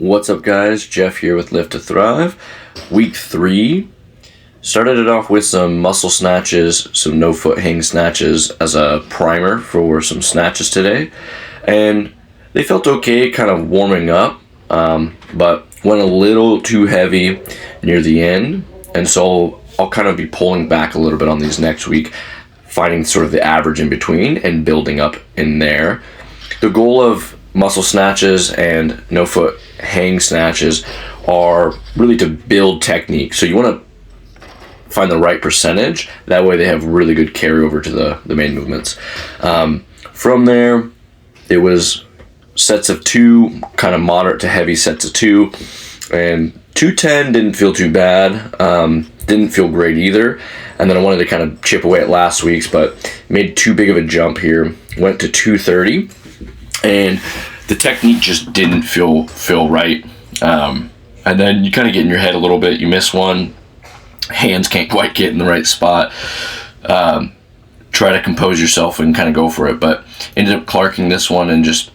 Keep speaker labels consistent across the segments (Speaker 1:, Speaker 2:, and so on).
Speaker 1: What's up, guys? Jeff here with Lift to Thrive. Week 3. Started it off with some muscle snatches, some no foot hang snatches as a primer for some snatches today. And they felt okay kind of warming up, but went a little too heavy near the end. And so I'll kind of be pulling back a little bit on these next week, finding sort of the average in between and building up in there. The goal of muscle snatches and no foot hang snatches are really to build technique. So you want to find the right percentage. That way they have really good carryover to the main movements. From there, it was sets of 2, kind of moderate to heavy sets of 2. And 210 didn't feel too bad. Didn't feel great either. And then I wanted to kind of chip away at last week's, but made too big of a jump here. Went to 230. And the technique just didn't feel right. And then you kind of get in your head a little bit. You miss one. Hands can't quite get in the right spot. Try to compose yourself and kind of go for it. But ended up clarking this one and just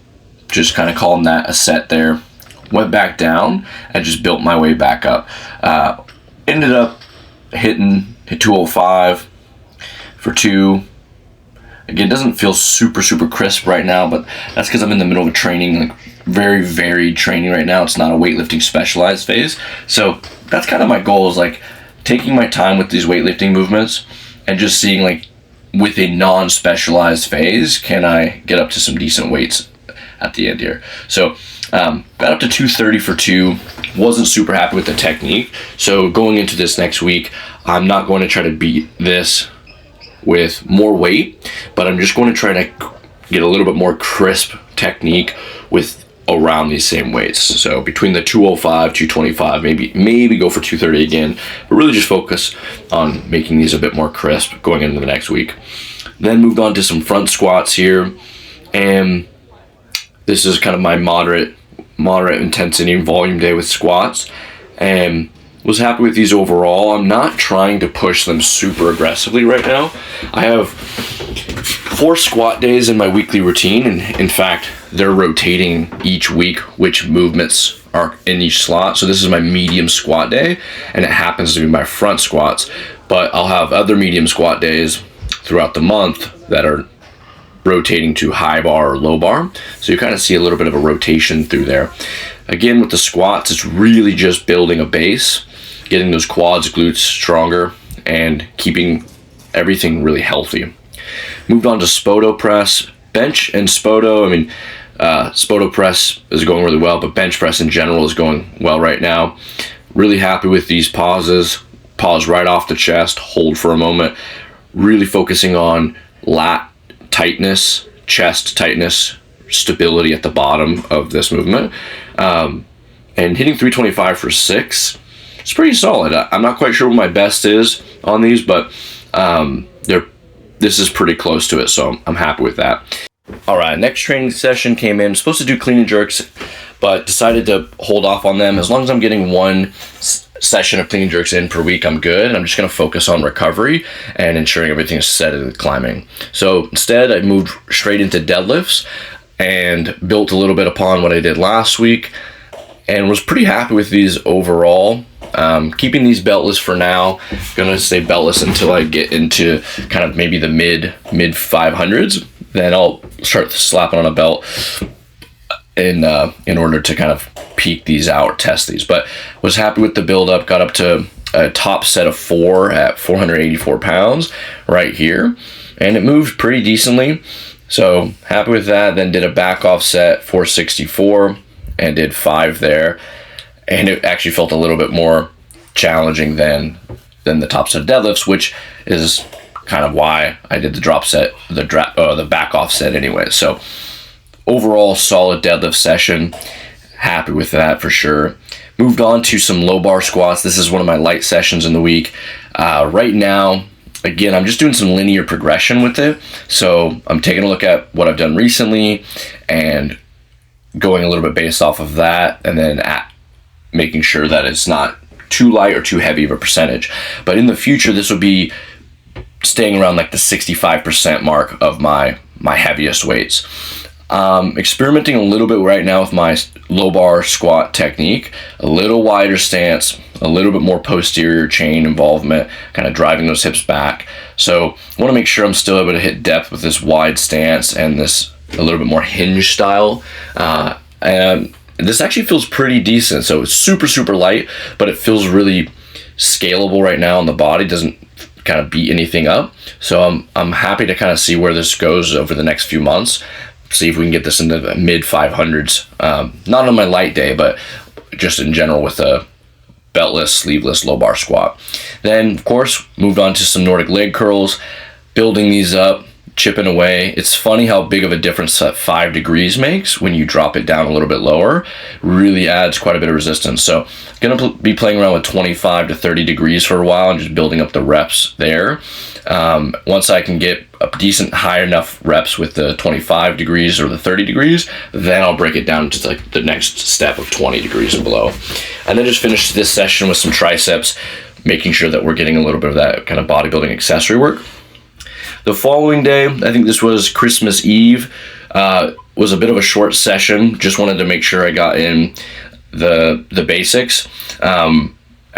Speaker 1: kind of calling that a set there. Went back down and just built my way back up. Ended up hitting 205 for 2. Again, doesn't feel super crisp right now, but that's because I'm in the middle of a training, like very varied training right now. It's not a weightlifting specialized phase. So that's kind of my goal, is like taking my time with these weightlifting movements and just seeing, like, with a non-specialized phase, can I get up to some decent weights at the end here. So got up to 230 for 2. Wasn't super happy with the technique. So going into this next week, I'm not going to try to beat this with more weight, but I'm just going to try to get a little bit more crisp technique with around these same weights. So between the 205, 225, maybe go for 230 again, but really just focus on making these a bit more crisp going into the next week. Then moved on to some front squats here, and this is kind of my moderate intensity and volume day with squats, and was happy with these overall. I'm not trying to push them super aggressively right now. I have 4 squat days in my weekly routine, and in fact, they're rotating each week which movements are in each slot. So this is my medium squat day, and it happens to be my front squats, but I'll have other medium squat days throughout the month that are rotating to high bar or low bar. So you kind of see a little bit of a rotation through there. Again, with the squats, it's really just building a base, getting those quads, glutes stronger, and keeping everything really healthy. Moved on to Spoto press. Bench and Spoto, Spoto press is going really well, but bench press in general is going well right now. Really happy with these pauses. Pause right off the chest, hold for a moment, really focusing on lat tightness, chest tightness, stability at the bottom of this movement. And hitting 325 for 6, it's pretty solid. I'm not quite sure what my best is on these, but this is pretty close to it, so I'm happy with that. All right, next training session came in. Supposed to do clean and jerks, but decided to hold off on them. As long as I'm getting one session of clean and jerks in per week, I'm good. I'm just going to focus on recovery and ensuring everything is set at climbing. So instead, I moved straight into deadlifts and built a little bit upon what I did last week, and was pretty happy with these overall. Keeping these beltless for now. Gonna stay beltless until I get into kind of maybe the mid 500s. Then I'll start slapping on a belt in order to kind of peak these out, test these. But was happy with the build up. Got up to a top set of 4 at 484 pounds right here, and it moved pretty decently. So happy with that. Then did a back off set 464 and did 5 there. And it actually felt a little bit more challenging than the top set of deadlifts, which is kind of why I did the drop set, the back off set anyway. So overall, solid deadlift session. Happy with that for sure. Moved on to some low bar squats. This is one of my light sessions in the week. Right now, again, I'm just doing some linear progression with it. So I'm taking a look at what I've done recently and going a little bit based off of that, and then making sure that it's not too light or too heavy of a percentage. But in the future, this will be staying around like the 65% mark of my heaviest weights. Experimenting a little bit right now with my low bar squat technique, a little wider stance, a little bit more posterior chain involvement, kind of driving those hips back. So I want to make sure I'm still able to hit depth with this wide stance and this a little bit more hinge style. And this actually feels pretty decent. So it's super, super light, but it feels really scalable right now in the body. Doesn't kind of beat anything up. So I'm happy to kind of see where this goes over the next few months. See if we can get this into the mid 500s. Not on my light day, but just in general with a beltless, sleeveless, low bar squat. Then, of course, moved on to some Nordic leg curls, building these up, chipping away. It's funny how big of a difference that 5 degrees makes when you drop it down a little bit lower. Really adds quite a bit of resistance. So going to be playing around with 25 to 30 degrees for a while and just building up the reps there. Once I can get a decent high enough reps with the 25 degrees or the 30 degrees, then I'll break it down to like the next step of 20 degrees and below. And then just finish this session with some triceps, making sure that we're getting a little bit of that kind of bodybuilding accessory work. The following day, I think this was Christmas Eve, was a bit of a short session. Just wanted to make sure I got in the basics.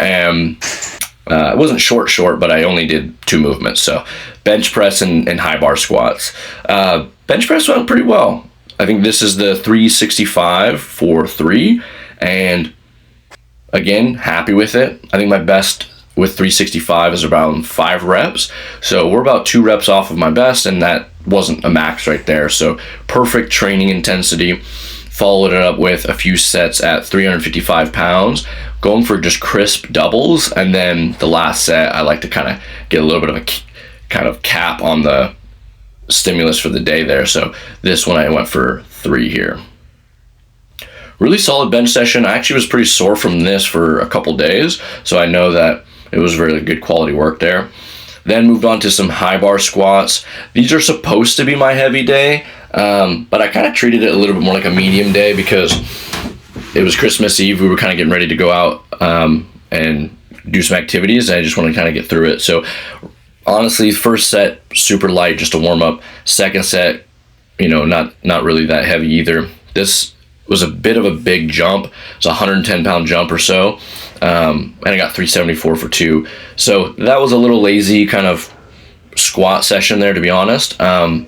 Speaker 1: It wasn't short, but I only did 2 movements. So bench press and high bar squats. Bench press went pretty well. I think this is the 365 for 3. And again, happy with it. I think my best with 365 is around 5 reps. So we're about 2 reps off of my best, and that wasn't a max right there. So perfect training intensity. Followed it up with a few sets at 355 pounds, going for just crisp doubles. And then the last set, I like to kind of get a little bit of a kind of cap on the stimulus for the day there. So this one I went for 3 here. Really solid bench session. I actually was pretty sore from this for a couple days, so I know that it was really good quality work there. Then moved on to some high bar squats. These are supposed to be my heavy day, but I kind of treated it a little bit more like a medium day because it was Christmas Eve. We were kind of getting ready to go out and do some activities, and I just wanted to kind of get through it. So honestly, first set, super light, just a warm up. Second set, not really that heavy either. This was a bit of a big jump. It's a 110-pound jump or so. And I got 374 for 2. So that was a little lazy kind of squat session there, to be honest. And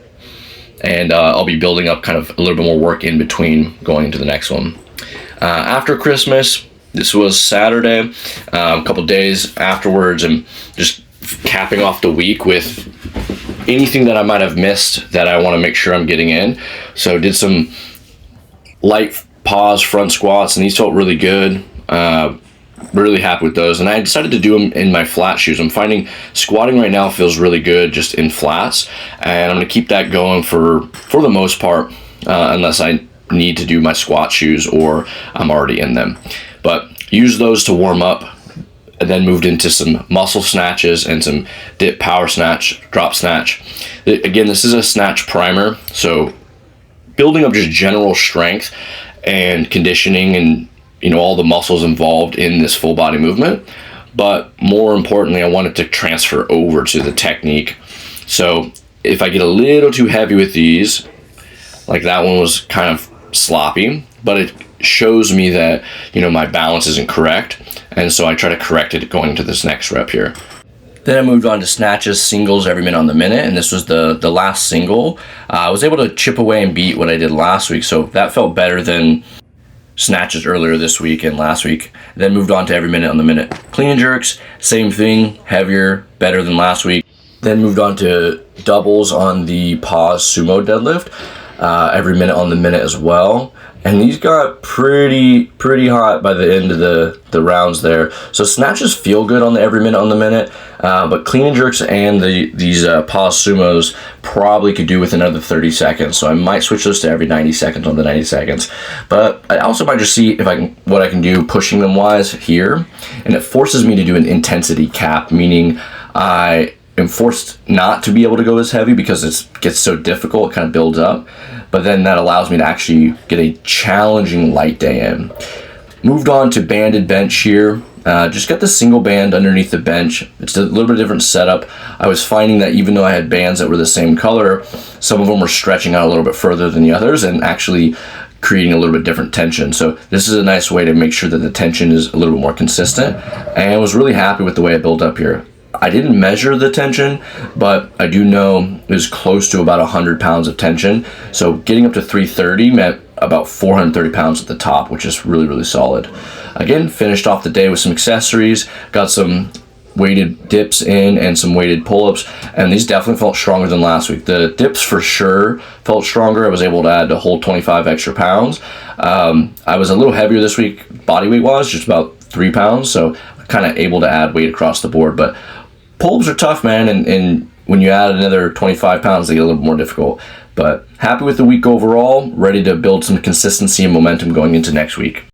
Speaker 1: I'll be building up kind of a little bit more work in between going into the next one. After Christmas, this was Saturday, a couple days afterwards, and just capping off the week with anything that I might have missed that I want to make sure I'm getting in. So did some light pause front squats, and these felt really good. Really happy with those, and I decided to do them in my flat shoes. I'm finding squatting right now feels really good just in flats, and I'm going to keep that going for the most part, unless I need to do my squat shoes or I'm already in them. But use those to warm up, and then moved into some muscle snatches and some dip power snatch, drop snatch. Again, this is a snatch primer, so building up just general strength and conditioning and all the muscles involved in this full body movement. But more importantly, I wanted to transfer over to the technique. So if I get a little too heavy with these, like that one was kind of sloppy, but it shows me that my balance isn't correct, and so I try to correct it going to this next rep here. Then I moved on to snatches, singles every minute on the minute, and this was the last single. I was able to chip away and beat what I did last week, so that felt better than snatches earlier this week and last week. Then moved on to every minute on the minute. Clean and jerks, same thing, heavier, better than last week. Then moved on to doubles on the pause sumo deadlift, every minute on the minute as well. And these got pretty hot by the end of the rounds there. So snatches feel good on the every minute on the minute, but clean and jerks and these pause sumos probably could do with another 30 seconds. So I might switch those to every 90 seconds on the 90 seconds. But I also might just see what I can do pushing them wise here. And it forces me to do an intensity cap, meaning I am forced not to be able to go as heavy because it gets so difficult, it kind of builds up. But then that allows me to actually get a challenging light day in. Moved on to banded bench here. Just got the single band underneath the bench. It's a little bit different setup. I was finding that even though I had bands that were the same color, some of them were stretching out a little bit further than the others and actually creating a little bit different tension. So this is a nice way to make sure that the tension is a little bit more consistent. And I was really happy with the way it built up here. I didn't measure the tension, but I do know it was close to about 100 pounds of tension. So getting up to 330 meant about 430 pounds at the top, which is really, really solid. Again, finished off the day with some accessories, got some weighted dips in and some weighted pull-ups, and these definitely felt stronger than last week. The dips for sure felt stronger. I was able to add a whole 25 extra pounds. I was a little heavier this week body weight wise, just about 3 pounds, so kind of able to add weight across the board. But pull-ups are tough, man, and when you add another 25 pounds, they get a little more difficult. But happy with the week overall, ready to build some consistency and momentum going into next week.